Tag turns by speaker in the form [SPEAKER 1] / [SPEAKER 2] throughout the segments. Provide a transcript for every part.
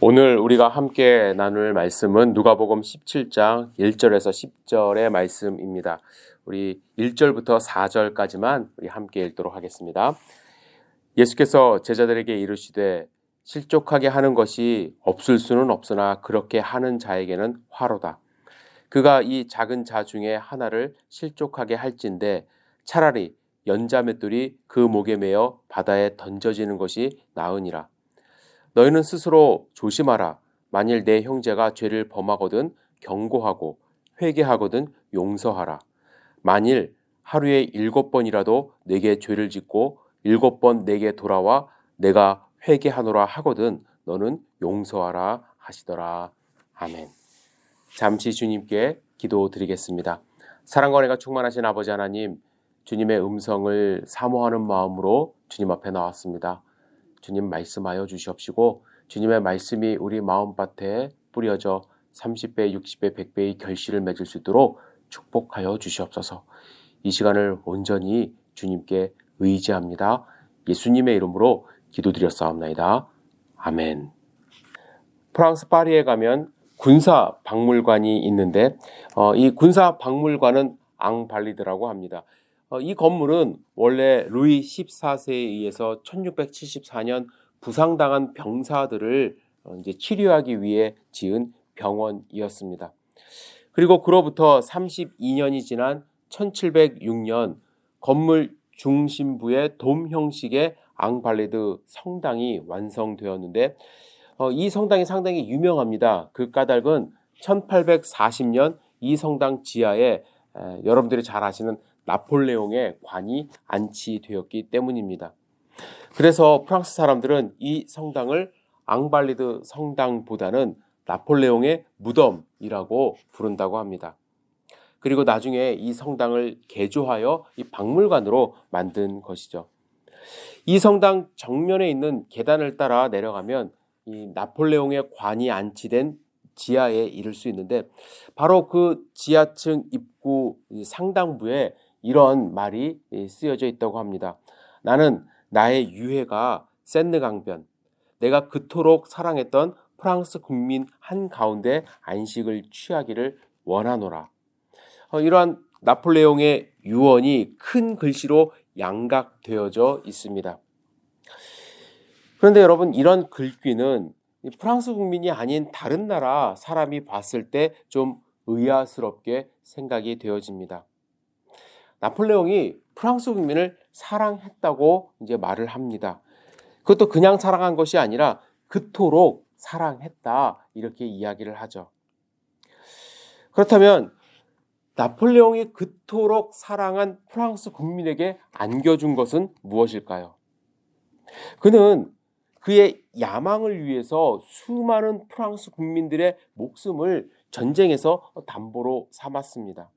[SPEAKER 1] 오늘 우리가 함께 나눌 말씀은 누가복음 17장 1절에서 10절의 말씀입니다. 우리 1절부터 4절까지만 우리 함께 읽도록 하겠습니다. 예수께서 제자들에게 이르시되 실족하게 하는 것이 없을 수는 없으나 그렇게 하는 자에게는 화로다. 그가 이 작은 자 중에 하나를 실족하게 할진대 차라리 연자맷돌이 그 목에 매어 바다에 던져지는 것이 나으니라. 너희는 스스로 조심하라. 만일 내 형제가 죄를 범하거든 경고하고 회개하거든 용서하라. 만일 하루에 7번이라도 내게 죄를 짓고 7번 내게 돌아와 내가 회개하노라 하거든 너는 용서하라 하시더라. 아멘. 잠시 주님께 기도드리겠습니다. 사랑과 은혜가 충만하신 아버지 하나님, 주님의 음성을 사모하는 마음으로 주님 앞에 나왔습니다. 주님 말씀하여 주시옵시고 주님의 말씀이 우리 마음밭에 뿌려져 30배, 60배, 100배의 결실을 맺을 수 있도록 축복하여 주시옵소서. 이 시간을 온전히 주님께 의지합니다. 예수님의 이름으로 기도드렸사옵나이다. 아멘. 프랑스 파리에 가면 군사 박물관이 있는데 이 군사 박물관은 앙발리드라고 합니다. 이 건물은 원래 루이 14세에 의해서 1674년 부상당한 병사들을 이제 치료하기 위해 지은 병원이었습니다. 그리고 그로부터 32년이 지난 1706년 건물 중심부의 돔 형식의 앙발리드 성당이 완성되었는데 이 성당이 상당히 유명합니다. 그 까닭은 1840년 이 성당 지하에 여러분들이 잘 아시는 나폴레옹의 관이 안치되었기 때문입니다. 그래서 프랑스 사람들은 이 성당을 앙발리드 성당보다는 나폴레옹의 무덤이라고 부른다고 합니다. 그리고 나중에 이 성당을 개조하여 이 박물관으로 만든 것이죠. 이 성당 정면에 있는 계단을 따라 내려가면 이 나폴레옹의 관이 안치된 지하에 이를 수 있는데 바로 그 지하층 입구 상당부에 이런 말이 쓰여져 있다고 합니다. 나는 나의 유해가 세느 강변, 내가 그토록 사랑했던 프랑스 국민 한가운데 안식을 취하기를 원하노라. 이러한 나폴레옹의 유언이 큰 글씨로 양각되어져 있습니다. 그런데 여러분, 이런 글귀는 프랑스 국민이 아닌 다른 나라 사람이 봤을 때 좀 의아스럽게 생각이 되어집니다. 나폴레옹이 프랑스 국민을 사랑했다고 이제 말을 합니다. 그것도 그냥 사랑한 것이 아니라 그토록 사랑했다 이렇게 이야기를 하죠. 그렇다면 나폴레옹이 그토록 사랑한 프랑스 국민에게 안겨준 것은 무엇일까요? 그는 그의 야망을 위해서 수많은 프랑스 국민들의 목숨을 전쟁에서 담보로 삼았습니다.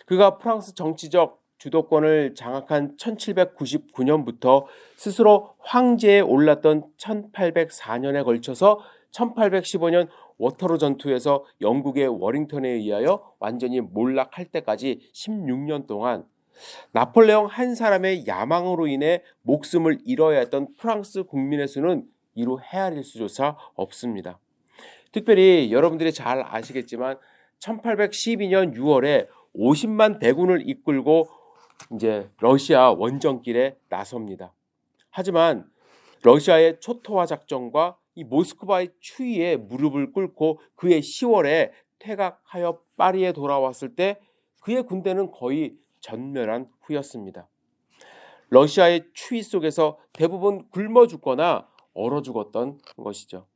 [SPEAKER 1] 그가 프랑스 정치적 주도권을 장악한 1799년부터 스스로 황제에 올랐던 1804년에 걸쳐서 1815년 워터루 전투에서 영국의 워링턴에 의하여 완전히 몰락할 때까지 16년 동안 나폴레옹 한 사람의 야망으로 인해 목숨을 잃어야 했던 프랑스 국민의 수는 이루 헤아릴 수조차 없습니다. 특별히 여러분들이 잘 아시겠지만 1812년 6월에 50만 대군을 이끌고 이제 러시아 원정길에 나섭니다. 하지만 러시아의 초토화 작전과 이 모스크바의 추위에 무릎을 꿇고 그해 10월에 퇴각하여 파리에 돌아왔을 때 그의 군대는 거의 전멸한 후였습니다. 러시아의 추위 속에서 대부분 굶어 죽거나 얼어 죽었던 것이죠.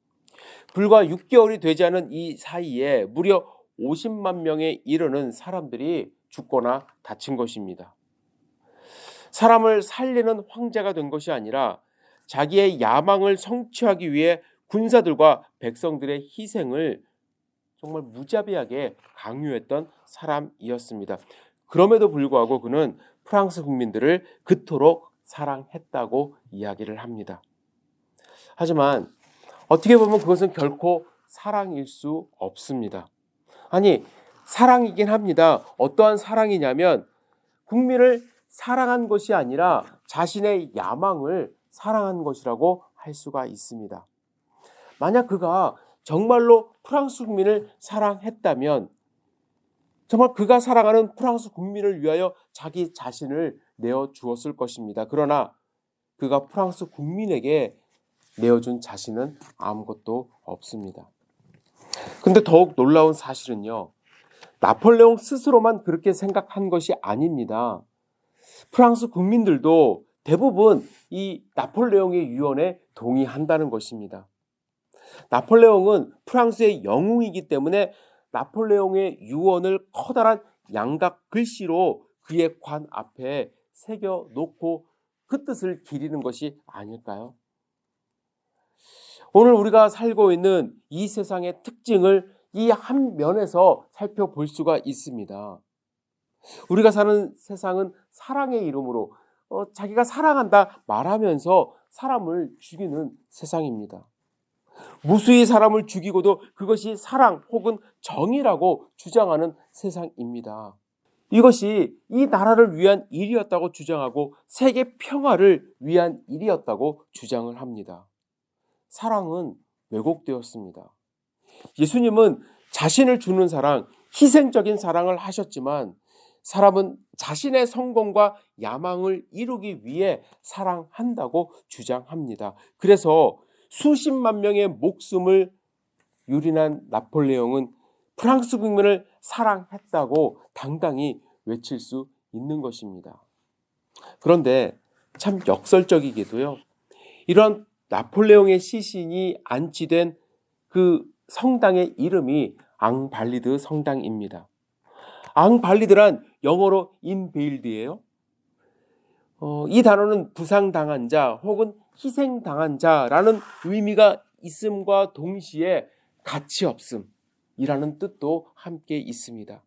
[SPEAKER 1] 불과 6개월이 되지 않은 이 사이에 무려 50만 명에 이르는 사람들이 죽거나 다친 것입니다. 사람을 살리는 황제가 된 것이 아니라 자기의 야망을 성취하기 위해 군사들과 백성들의 희생을 정말 무자비하게 강요했던 사람이었습니다. 그럼에도 불구하고 그는 프랑스 국민들을 그토록 사랑했다고 이야기를 합니다. 하지만 어떻게 보면 그것은 결코 사랑일 수 없습니다. 아니, 사랑이긴 합니다. 어떠한 사랑이냐면 국민을 사랑한 것이 아니라 자신의 야망을 사랑한 것이라고 할 수가 있습니다. 만약 그가 정말로 프랑스 국민을 사랑했다면 정말 그가 사랑하는 프랑스 국민을 위하여 자기 자신을 내어주었을 것입니다. 그러나 그가 프랑스 국민에게 내어준 자신은 아무것도 없습니다. 근데 더욱 놀라운 사실은요, 나폴레옹 스스로만 그렇게 생각한 것이 아닙니다. 프랑스 국민들도 대부분 이 나폴레옹의 유언에 동의한다는 것입니다. 나폴레옹은 프랑스의 영웅이기 때문에 나폴레옹의 유언을 커다란 양각 글씨로 그의 관 앞에 새겨 놓고 그 뜻을 기리는 것이 아닐까요? 오늘 우리가 살고 있는 이 세상의 특징을 이 한 면에서 살펴볼 수가 있습니다. 우리가 사는 세상은 사랑의 이름으로 자기가 사랑한다 말하면서 사람을 죽이는 세상입니다. 무수히 사람을 죽이고도 그것이 사랑 혹은 정의라고 주장하는 세상입니다. 이것이 이 나라를 위한 일이었다고 주장하고 세계 평화를 위한 일이었다고 주장을 합니다. 사랑은 왜곡되었습니다. 예수님은 자신을 주는 사랑, 희생적인 사랑을 하셨지만 사람은 자신의 성공과 야망을 이루기 위해 사랑한다고 주장합니다. 그래서 수십만 명의 목숨을 유린한 나폴레옹은 프랑스 국민을 사랑했다고 당당히 외칠 수 있는 것입니다. 그런데 참 역설적이게도요, 이런 나폴레옹의 시신이 안치된 그 성당의 이름이 앙발리드 성당입니다. 앙발리드란 영어로 인베일드예요. 이 단어는 부상당한 자 혹은 희생당한 자라는 의미가 있음과 동시에 가치 없음이라는 뜻도 함께 있습니다.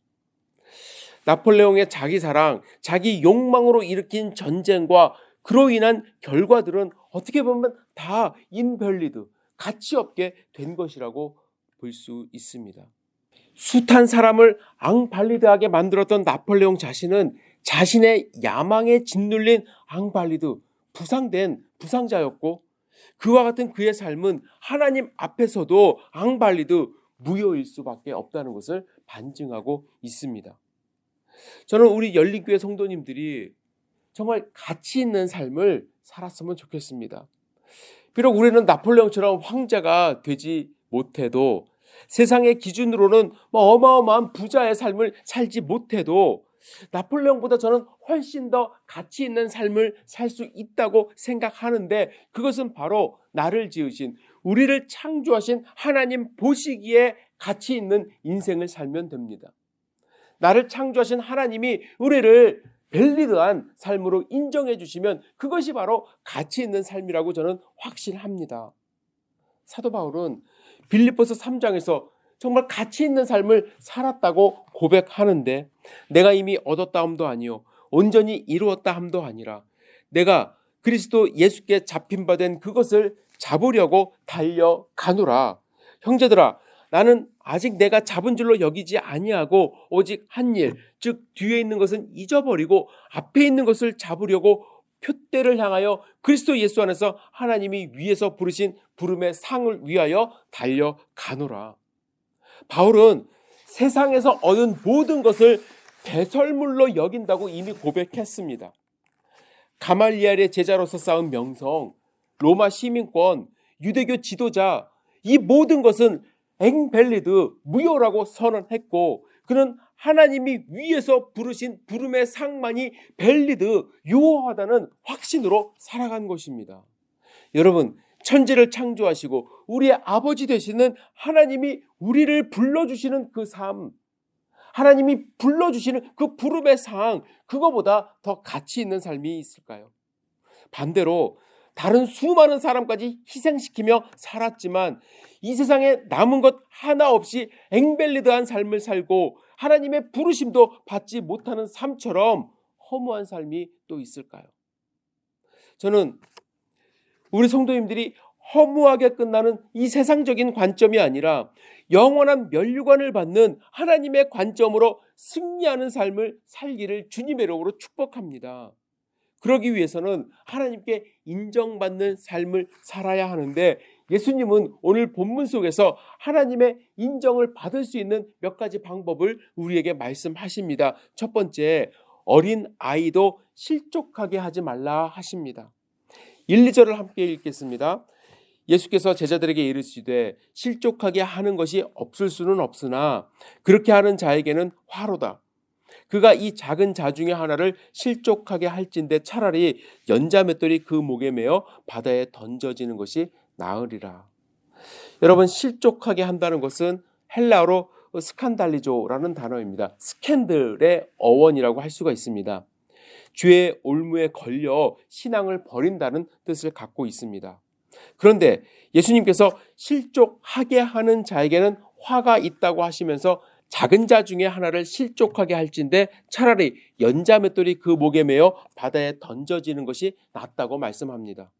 [SPEAKER 1] 나폴레옹의 자기 사랑, 자기 욕망으로 일으킨 전쟁과 그로 인한 결과들은 어떻게 보면 다 인밸리드, 가치 없게 된 것이라고 볼 수 있습니다. 숱한 사람을 앙발리드하게 만들었던 나폴레옹 자신은 자신의 야망에 짓눌린 앙발리드, 부상된 부상자였고 그와 같은 그의 삶은 하나님 앞에서도 앙발리드, 무효일 수밖에 없다는 것을 반증하고 있습니다. 저는 우리 열린교회 성도님들이 정말 가치 있는 삶을 살았으면 좋겠습니다. 비록 우리는 나폴레옹처럼 황제가 되지 못해도 세상의 기준으로는 어마어마한 부자의 삶을 살지 못해도 나폴레옹보다 저는 훨씬 더 가치 있는 삶을 살 수 있다고 생각하는데 그것은 바로 나를 지으신 우리를 창조하신 하나님 보시기에 가치 있는 인생을 살면 됩니다. 나를 창조하신 하나님이 우리를 밸리드한 삶으로 인정해 주시면 그것이 바로 가치 있는 삶이라고 저는 확신합니다. 사도 바울은 빌립보서 3장에서 정말 가치 있는 삶을 살았다고 고백하는데 내가 이미 얻었다 함도 아니요 온전히 이루었다 함도 아니라 내가 그리스도 예수께 잡힌 바 된 그것을 잡으려고 달려가노라. 형제들아, 나는 아직 내가 잡은 줄로 여기지 아니하고 오직 한 일, 즉 뒤에 있는 것은 잊어버리고 앞에 있는 것을 잡으려고 표대를 향하여 그리스도 예수 안에서 하나님이 위에서 부르신 부름의 상을 위하여 달려가노라. 바울은 세상에서 얻은 모든 것을 배설물로 여긴다고 이미 고백했습니다. 가말리엘의 제자로서 쌓은 명성, 로마 시민권, 유대교 지도자, 이 모든 것은 앵벨리드, 무효라고 선언했고 그는 하나님이 위에서 부르신 부름의 상만이 벨리드, 유효하다는 확신으로 살아간 것입니다. 여러분, 천지를 창조하시고 우리의 아버지 되시는 하나님이 우리를 불러주시는 그 삶, 하나님이 불러주시는 그 부름의 상, 그거보다 더 가치 있는 삶이 있을까요? 반대로 다른 수많은 사람까지 희생시키며 살았지만 이 세상에 남은 것 하나 없이 앵벨리드한 삶을 살고 하나님의 부르심도 받지 못하는 삶처럼 허무한 삶이 또 있을까요? 저는 우리 성도님들이 허무하게 끝나는 이 세상적인 관점이 아니라 영원한 면류관을 받는 하나님의 관점으로 승리하는 삶을 살기를 주님의 이름으로 축복합니다. 그러기 위해서는 하나님께 인정받는 삶을 살아야 하는데, 예수님은 오늘 본문 속에서 하나님의 인정을 받을 수 있는 몇 가지 방법을 우리에게 말씀하십니다. 첫 번째, 어린 아이도 실족하게 하지 말라 하십니다. 1, 2절을 함께 읽겠습니다. 예수께서 제자들에게 이르시되 실족하게 하는 것이 없을 수는 없으나 그렇게 하는 자에게는 화로다. 그가 이 작은 자 중에 하나를 실족하게 할진대 차라리 연자맷돌이 그 목에 매어 바다에 던져지는 것이 나으리라. 여러분, 실족하게 한다는 것은 헬라어로 스칸달리조라는 단어입니다. 스캔들의 어원이라고 할 수가 있습니다. 죄의 올무에 걸려 신앙을 버린다는 뜻을 갖고 있습니다. 그런데 예수님께서 실족하게 하는 자에게는 화가 있다고 하시면서 작은 자 중에 하나를 실족하게 할진대 차라리 연자맷돌이 그 목에 매어 바다에 던져지는 것이 낫다고 말씀합니다.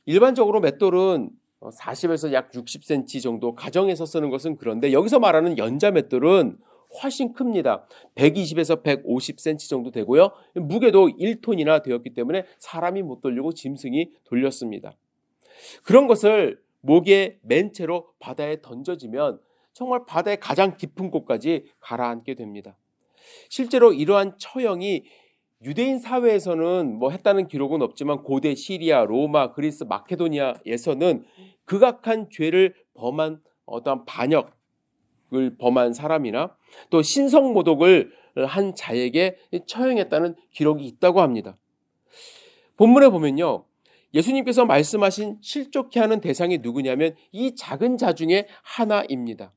[SPEAKER 1] 일반적으로 맷돌은 40에서 약 60cm 정도, 가정에서 쓰는 것은 그런데 여기서 말하는 연자맷돌은 훨씬 큽니다. 120에서 150cm 정도 되고요. 무게도 1톤이나 되었기 때문에 사람이 못 돌리고 짐승이 돌렸습니다. 그런 것을 목에 맨 채로 바다에 던져지면 정말 바다의 가장 깊은 곳까지 가라앉게 됩니다. 실제로 이러한 처형이 유대인 사회에서는 했다는 기록은 없지만 고대 시리아, 로마, 그리스, 마케도니아에서는 극악한 죄를 범한 어떠한 반역을 범한 사람이나 또 신성모독을 한 자에게 처형했다는 기록이 있다고 합니다. 본문에 보면요, 예수님께서 말씀하신 실족해 하는 대상이 누구냐면 이 작은 자 중에 하나입니다.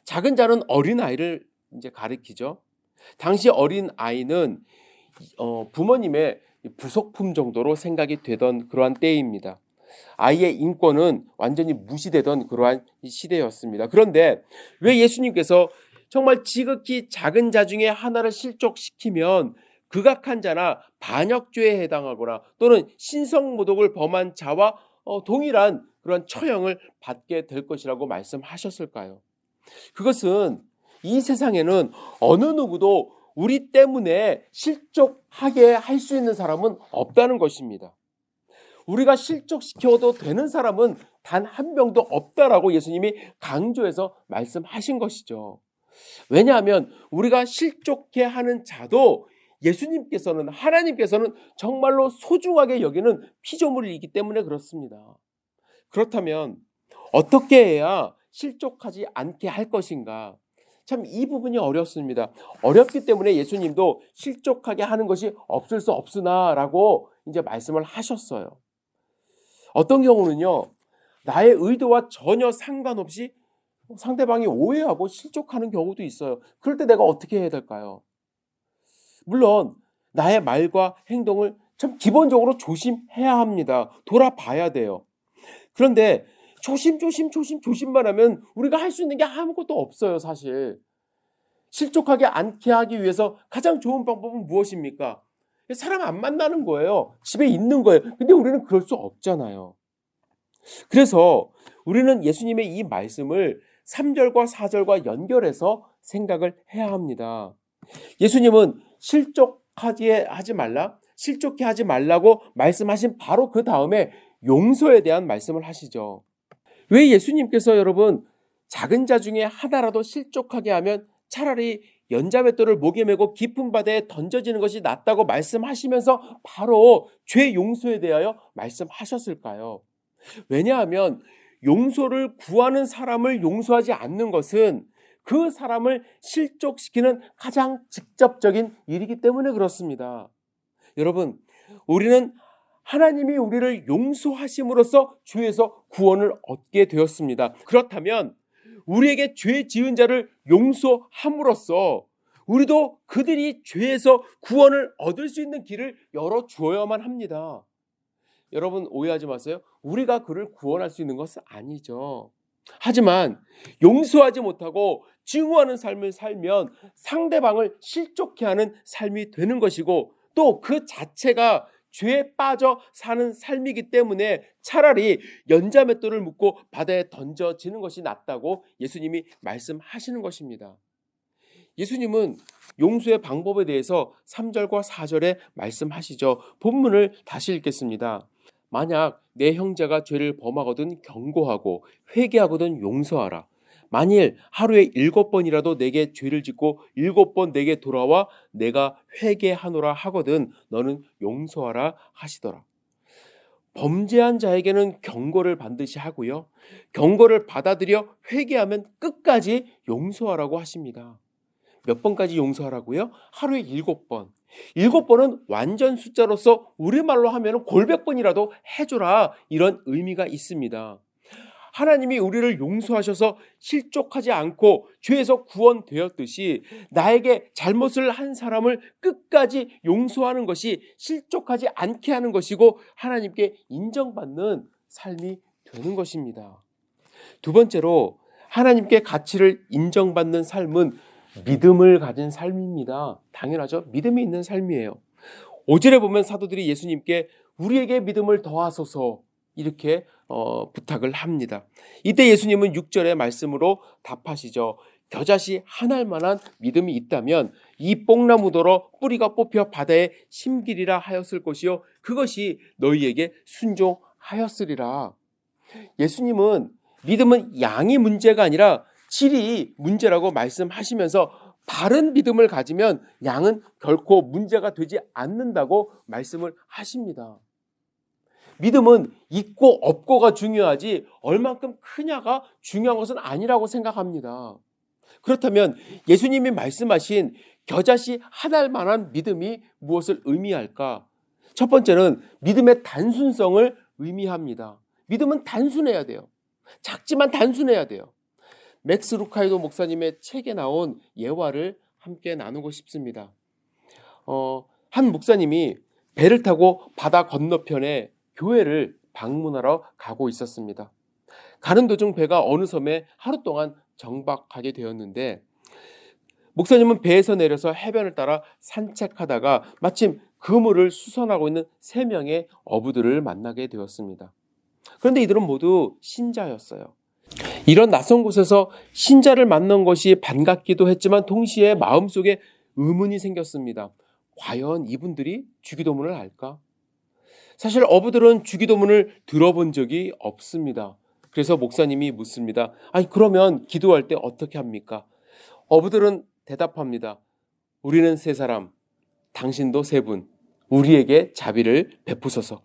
[SPEAKER 1] 작은 자는 어린아이를 이제 가리키죠. 당시 어린아이는 부모님의 부속품 정도로 생각이 되던 그러한 때입니다. 아이의 인권은 완전히 무시되던 그러한 시대였습니다. 그런데 왜 예수님께서 정말 지극히 작은 자 중에 하나를 실족시키면 극악한 자나 반역죄에 해당하거나 또는 신성모독을 범한 자와 동일한 그런 처형을 받게 될 것이라고 말씀하셨을까요? 그것은 이 세상에는 어느 누구도 우리 때문에 실족하게 할 수 있는 사람은 없다는 것입니다. 우리가 실족시켜도 되는 사람은 단 한 명도 없다라고 예수님이 강조해서 말씀하신 것이죠. 왜냐하면 우리가 실족해 하는 자도 예수님께서는, 하나님께서는 정말로 소중하게 여기는 피조물이기 때문에 그렇습니다. 그렇다면 어떻게 해야 실족하지 않게 할 것인가? 참 이 부분이 어렵습니다. 어렵기 때문에 예수님도 실족하게 하는 것이 없을 수 없으나라고 이제 말씀을 하셨어요. 어떤 경우는요, 나의 의도와 전혀 상관없이 상대방이 오해하고 실족하는 경우도 있어요. 그럴 때 내가 어떻게 해야 될까요? 물론 나의 말과 행동을 참 기본적으로 조심해야 합니다. 돌아봐야 돼요. 그런데 조심만 하면 우리가 할 수 있는 게 아무것도 없어요, 사실. 실족하게 않게 하기 위해서 가장 좋은 방법은 무엇입니까? 사람 안 만나는 거예요. 집에 있는 거예요. 근데 우리는 그럴 수 없잖아요. 그래서 우리는 예수님의 이 말씀을 3절과 4절과 연결해서 생각을 해야 합니다. 예수님은 실족하게 하지 말라고 말씀하신 바로 그 다음에 용서에 대한 말씀을 하시죠. 왜 예수님께서 여러분 작은 자 중에 하나라도 실족하게 하면 차라리 연자맷돌을 목에 메고 깊은 바다에 던져지는 것이 낫다고 말씀하시면서 바로 죄 용서에 대하여 말씀하셨을까요? 왜냐하면 용서를 구하는 사람을 용서하지 않는 것은 그 사람을 실족시키는 가장 직접적인 일이기 때문에 그렇습니다. 여러분, 우리는 하나님이 우리를 용서하심으로써 죄에서 구원을 얻게 되었습니다. 그렇다면 우리에게 죄 지은 자를 용서함으로써 우리도 그들이 죄에서 구원을 얻을 수 있는 길을 열어주어야만 합니다. 여러분 오해하지 마세요. 우리가 그를 구원할 수 있는 것은 아니죠. 하지만 용서하지 못하고 증오하는 삶을 살면 상대방을 실족해 하는 삶이 되는 것이고 또 그 자체가 죄에 빠져 사는 삶이기 때문에 차라리 연자맷돌을 묶고 바다에 던져지는 것이 낫다고 예수님이 말씀하시는 것입니다. 예수님은 용서의 방법에 대해서 3절과 4절에 말씀하시죠. 본문을 다시 읽겠습니다. 만약 내 형제가 죄를 범하거든 경고하고 회개하거든 용서하라. 만일 하루에 7번이라도 내게 죄를 짓고 7번 내게 돌아와 내가 회개하노라 하거든 너는 용서하라 하시더라. 범죄한 자에게는 경고를 반드시 하고요. 경고를 받아들여 회개하면 끝까지 용서하라고 하십니다. 몇 번까지 용서하라고요? 하루에 7번. 7번은 완전 숫자로서 우리말로 하면 골백 번이라도 해줘라. 이런 의미가 있습니다. 하나님이 우리를 용서하셔서 실족하지 않고 죄에서 구원되었듯이 나에게 잘못을 한 사람을 끝까지 용서하는 것이 실족하지 않게 하는 것이고 하나님께 인정받는 삶이 되는 것입니다. 두 번째로 하나님께 가치를 인정받는 삶은 믿음을 가진 삶입니다. 당연하죠. 믿음이 있는 삶이에요. 5절에 보면 사도들이 예수님께 우리에게 믿음을 더하소서 이렇게 부탁을 합니다. 이때 예수님은 6절의 말씀으로 답하시죠. 겨자씨 한 알만한 믿음이 있다면 이 뽕나무더러 뿌리가 뽑혀 바다에 심기리라 하였을 것이요 그것이 너희에게 순종하였으리라. 예수님은 믿음은 양이 문제가 아니라 질이 문제라고 말씀하시면서 바른 믿음을 가지면 양은 결코 문제가 되지 않는다고 말씀을 하십니다. 믿음은 있고 없고가 중요하지 얼만큼 크냐가 중요한 것은 아니라고 생각합니다. 그렇다면 예수님이 말씀하신 겨자씨 한 알만한 믿음이 무엇을 의미할까? 첫 번째는 믿음의 단순성을 의미합니다. 믿음은 단순해야 돼요. 작지만 단순해야 돼요. 맥스 루카이도 목사님의 책에 나온 예화를 함께 나누고 싶습니다. 한 목사님이 배를 타고 바다 건너편에 교회를 방문하러 가고 있었습니다. 가는 도중 배가 어느 섬에 하루 동안 정박하게 되었는데 목사님은 배에서 내려서 해변을 따라 산책하다가 마침 그물을 수선하고 있는 3명의 어부들을 만나게 되었습니다. 그런데 이들은 모두 신자였어요. 이런 낯선 곳에서 신자를 만난 것이 반갑기도 했지만 동시에 마음속에 의문이 생겼습니다. 과연 이분들이 주기도문을 알까? 사실 어부들은 주기도문을 들어본 적이 없습니다. 그래서 목사님이 묻습니다. 아니 그러면 기도할 때 어떻게 합니까? 어부들은 대답합니다. 우리는 3사람, 당신도 3분, 우리에게 자비를 베푸소서.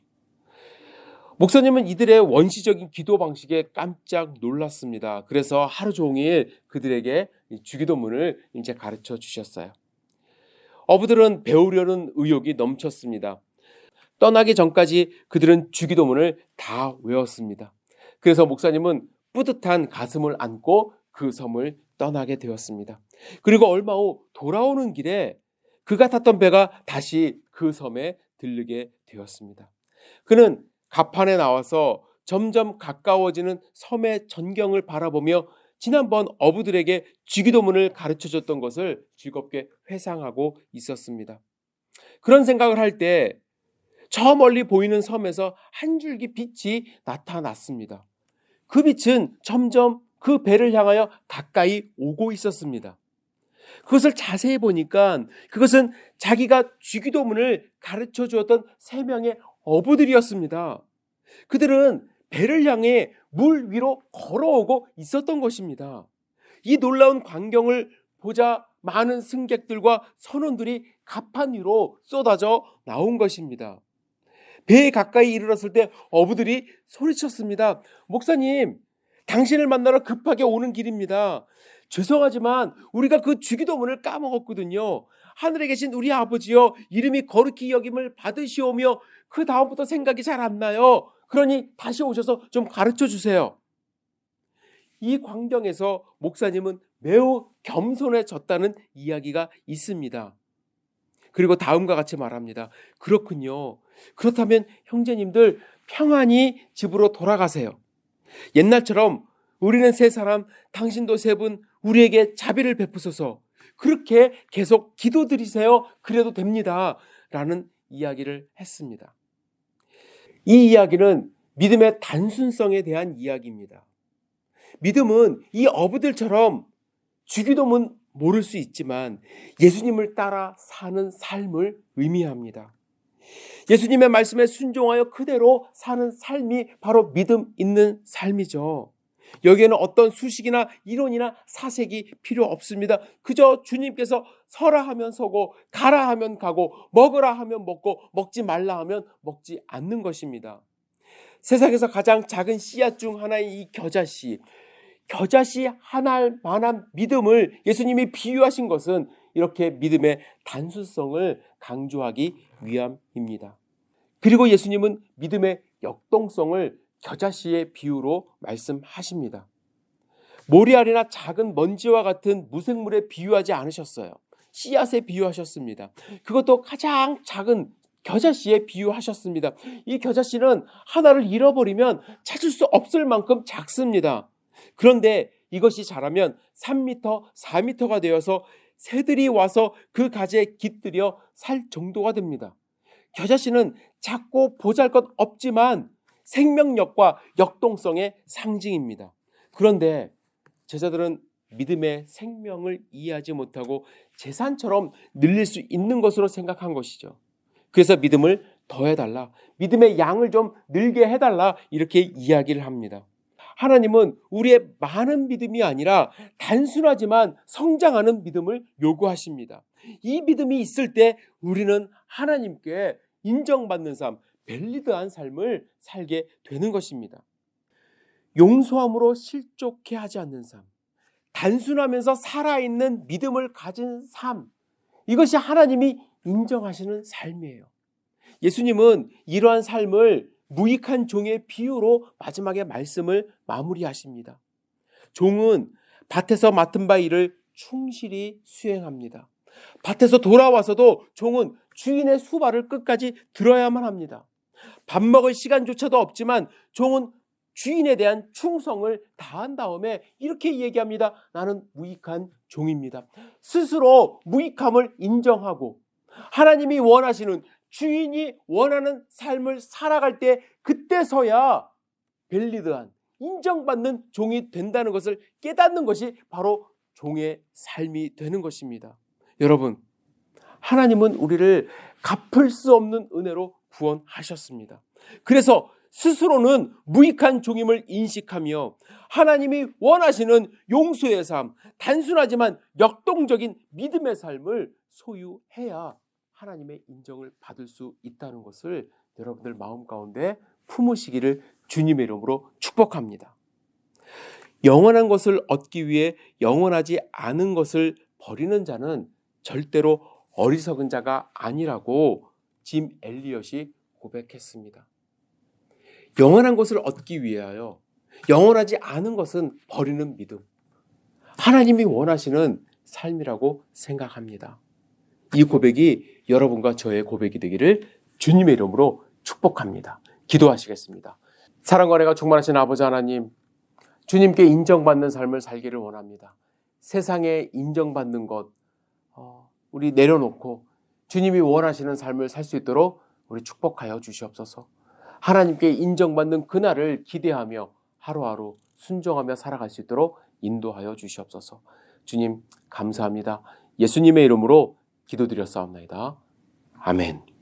[SPEAKER 1] 목사님은 이들의 원시적인 기도 방식에 깜짝 놀랐습니다. 그래서 하루 종일 그들에게 주기도문을 이제 가르쳐 주셨어요. 어부들은 배우려는 의욕이 넘쳤습니다. 떠나기 전까지 그들은 주기도문을 다 외웠습니다. 그래서 목사님은 뿌듯한 가슴을 안고 그 섬을 떠나게 되었습니다. 그리고 얼마 후 돌아오는 길에 그가 탔던 배가 다시 그 섬에 들르게 되었습니다. 그는 갑판에 나와서 점점 가까워지는 섬의 전경을 바라보며 지난번 어부들에게 주기도문을 가르쳐줬던 것을 즐겁게 회상하고 있었습니다. 그런 생각을 할 때 저 멀리 보이는 섬에서 한 줄기 빛이 나타났습니다. 그 빛은 점점 그 배를 향하여 가까이 오고 있었습니다. 그것을 자세히 보니까 그것은 자기가 주기도문을 가르쳐 주었던 3명의 어부들이었습니다. 그들은 배를 향해 물 위로 걸어오고 있었던 것입니다. 이 놀라운 광경을 보자 많은 승객들과 선원들이 갑판 위로 쏟아져 나온 것입니다. 배에 가까이 이르렀을 때 어부들이 소리쳤습니다. 목사님, 당신을 만나러 급하게 오는 길입니다. 죄송하지만 우리가 그 주기도문을 까먹었거든요. 하늘에 계신 우리 아버지여 이름이 거룩히 여김을 받으시오며 그 다음부터 생각이 잘 안 나요. 그러니 다시 오셔서 좀 가르쳐 주세요. 이 광경에서 목사님은 매우 겸손해졌다는 이야기가 있습니다. 그리고 다음과 같이 말합니다. 그렇군요. 그렇다면 형제님들 평안히 집으로 돌아가세요. 옛날처럼 우리는 3사람, 당신도 3분, 우리에게 자비를 베푸소서. 그렇게 계속 기도드리세요. 그래도 됩니다. 라는 이야기를 했습니다. 이 이야기는 믿음의 단순성에 대한 이야기입니다. 믿음은 이 어부들처럼 주기도문 모를 수 있지만 예수님을 따라 사는 삶을 의미합니다. 예수님의 말씀에 순종하여 그대로 사는 삶이 바로 믿음 있는 삶이죠. 여기에는 어떤 수식이나 이론이나 사색이 필요 없습니다. 그저 주님께서 서라 하면 서고 가라 하면 가고 먹으라 하면 먹고 먹지 말라 하면 먹지 않는 것입니다. 세상에서 가장 작은 씨앗 중 하나인 이 겨자씨 하나만한 믿음을 예수님이 비유하신 것은 이렇게 믿음의 단순성을 강조하기 위함입니다. 그리고 예수님은 믿음의 역동성을 겨자씨의 비유로 말씀하십니다. 모래알이나 작은 먼지와 같은 무생물에 비유하지 않으셨어요. 씨앗에 비유하셨습니다. 그것도 가장 작은 겨자씨에 비유하셨습니다. 이 겨자씨는 하나를 잃어버리면 찾을 수 없을 만큼 작습니다. 그런데 이것이 자라면 3m, 4m가 되어서 새들이 와서 그 가지에 깃들여 살 정도가 됩니다. 겨자씨는 작고 보잘것 없지만 생명력과 역동성의 상징입니다. 그런데 제자들은 믿음의 생명을 이해하지 못하고 재산처럼 늘릴 수 있는 것으로 생각한 것이죠. 그래서 믿음을 더해달라, 믿음의 양을 좀 늘게 해달라 이렇게 이야기를 합니다. 하나님은 우리의 많은 믿음이 아니라 단순하지만 성장하는 믿음을 요구하십니다. 이 믿음이 있을 때 우리는 하나님께 인정받는 삶, 밸리드한 삶을 살게 되는 것입니다. 용서함으로 실족해 하지 않는 삶, 단순하면서 살아있는 믿음을 가진 삶, 이것이 하나님이 인정하시는 삶이에요. 예수님은 이러한 삶을 무익한 종의 비유로 마지막에 말씀을 마무리하십니다. 종은 밭에서 맡은 바 일을 충실히 수행합니다. 밭에서 돌아와서도 종은 주인의 수발을 끝까지 들어야만 합니다. 밥 먹을 시간조차도 없지만 종은 주인에 대한 충성을 다한 다음에 이렇게 얘기합니다. 나는 무익한 종입니다. 스스로 무익함을 인정하고 하나님이 원하시는, 주인이 원하는 삶을 살아갈 때 그때서야 밸리드한, 인정받는 종이 된다는 것을 깨닫는 것이 바로 종의 삶이 되는 것입니다. 여러분, 하나님은 우리를 갚을 수 없는 은혜로 구원하셨습니다. 그래서 스스로는 무익한 종임을 인식하며 하나님이 원하시는 용서의 삶, 단순하지만 역동적인 믿음의 삶을 소유해야 하나님의 인정을 받을 수 있다는 것을 여러분들 마음 가운데 품으시기를 주님의 이름으로 축복합니다. 영원한 것을 얻기 위해 영원하지 않은 것을 버리는 자는 절대로 어리석은 자가 아니라고 짐 엘리엇이 고백했습니다. 영원한 것을 얻기 위하여 영원하지 않은 것은 버리는 믿음, 하나님이 원하시는 삶이라고 생각합니다. 이 고백이 여러분과 저의 고백이 되기를 주님의 이름으로 축복합니다. 기도하시겠습니다. 사랑과 은혜가 충만하신 아버지 하나님, 주님께 인정받는 삶을 살기를 원합니다. 세상에 인정받는 것 우리 내려놓고 주님이 원하시는 삶을 살 수 있도록 우리 축복하여 주시옵소서. 하나님께 인정받는 그날을 기대하며 하루하루 순종하며 살아갈 수 있도록 인도하여 주시옵소서. 주님 감사합니다. 예수님의 이름으로 기도드렸사옵나이다. 아멘.